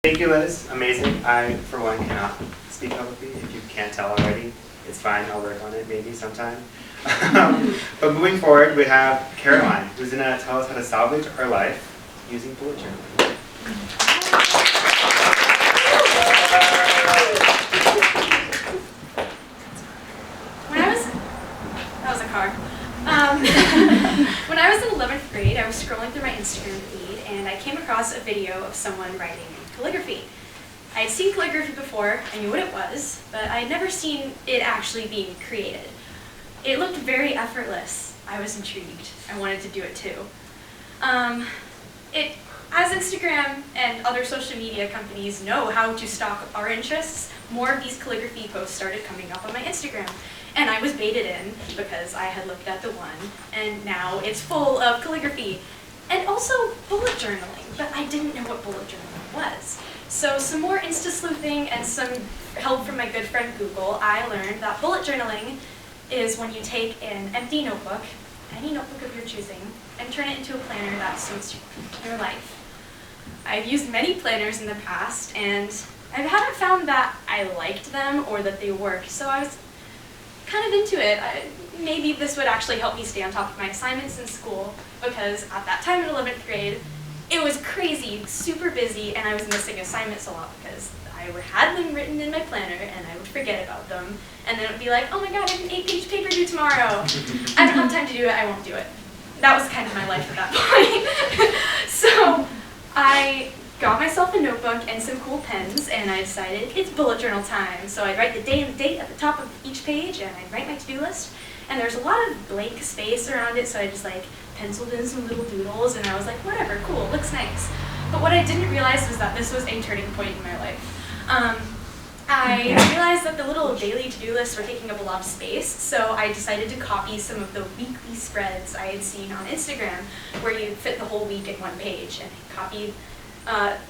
Thank you, Liz. Amazing. I, for one, cannot speak publicly. If you can't tell already, it's fine. I'll work on it maybe sometime. But moving forward, we have Caroline, who's going to tell us how to salvage our life using bullet journaling. When I was in 11th grade, I was scrolling through my Instagram feed and I came across a video of someone writing in calligraphy. I had seen calligraphy before, I knew what it was, but I had never seen it actually being created. It looked very effortless. I was intrigued. I wanted to do it too. As Instagram and other social media companies know how to stalk our interests, more of these calligraphy posts started coming up on my Instagram. And I was baited in because I had looked at the one, and now it's full of calligraphy. And also bullet journaling, but I didn't know what bullet journaling was. So some more Insta-sleuthing and some help from my good friend Google, I learned that bullet journaling is when you take an empty notebook, any notebook of your choosing, and turn it into a planner that suits your life. I've used many planners in the past, and I haven't found that I liked them or that they work, so I was kind of into it. Maybe this would actually help me stay on top of my assignments in school, because at that time in 11th grade, it was crazy, super busy, and I was missing assignments a lot because I had them written in my planner and I would forget about them, and then it would be like, oh my god, I have an 8-page paper due tomorrow. I don't have time to do it, I won't do it. That was kind of my life at that point. So I got myself a notebook and some cool pens, and I decided it's bullet journal time. So I'd write the day and the date at the top of each page, and I'd write my to-do list. And there's a lot of blank space around it, so I just like penciled in some little doodles, and I was like, whatever, cool, looks nice. But what I didn't realize was that this was a turning point in my life. I realized that the little daily to-do lists were taking up a lot of space, so I decided to copy some of the weekly spreads I had seen on Instagram, where you fit the whole week in one page, and I copied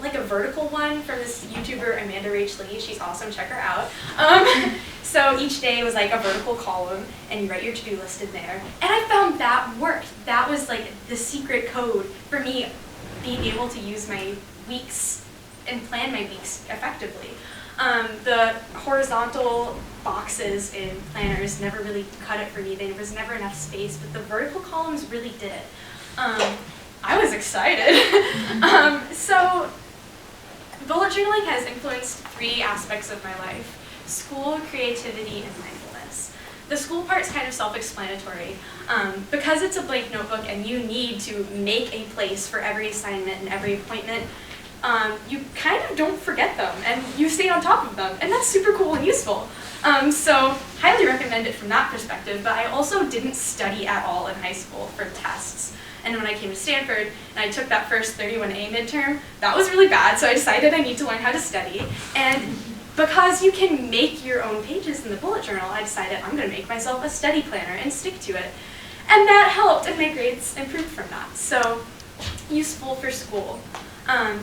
like a vertical one from this YouTuber, Amanda Rach Lee. She's awesome, check her out. So each day was like a vertical column, and you write your to-do list in there. And I found that worked. That was like the secret code for me being able to use my weeks and plan my weeks effectively. The horizontal boxes in planners never really cut it for me. There was never enough space, but the vertical columns really did it. I was excited. So bullet journaling has influenced 3 aspects of my life: school, creativity, and mindfulness. The school part's kind of self-explanatory. Because it's a blank notebook and you need to make a place for every assignment and every appointment, you kind of don't forget them and you stay on top of them, and that's super cool and useful. So highly recommend it from that perspective, but I also didn't study at all in high school for tests. And when I came to Stanford and I took that first 31A midterm, that was really bad, so I decided I need to learn how to study. And because you can make your own pages in the bullet journal, I decided I'm going to make myself a study planner and stick to it. And that helped, and my grades improved from that. So useful for school.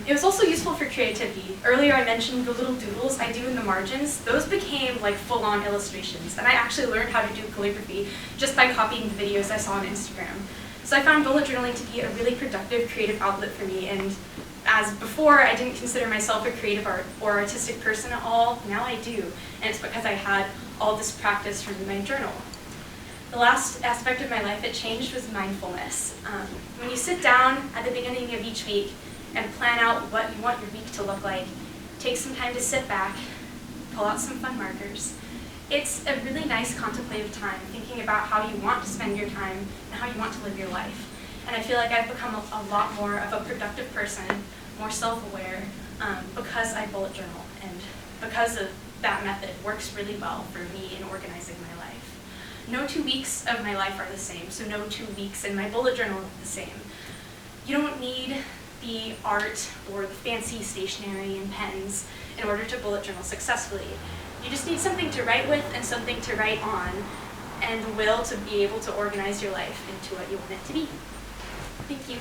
It was also useful for creativity. Earlier I mentioned the little doodles I do in the margins. Those became like full-on illustrations, and I actually learned how to do calligraphy just by copying the videos I saw on Instagram. So I found bullet journaling to be a really productive creative outlet for me, and as before I didn't consider myself a creative or artistic person at all, now I do, and it's because I had all this practice from my journal. The last aspect of my life that changed was mindfulness. When you sit down at the beginning of each week and plan out what you want your week to look like, take some time to sit back, pull out some fun markers. It's a really nice contemplative time, thinking about how you want to spend your time and how you want to live your life. And I feel like I've become a lot more of a productive person, more self-aware, because I bullet journal, and because of that method works really well for me in organizing my life. No 2 weeks of my life are the same, so no 2 weeks in my bullet journal are the same. You don't need the art or the fancy stationery and pens in order to bullet journal successfully. You just need something to write with and something to write on, and the will to be able to organize your life into what you want it to be. Thank you.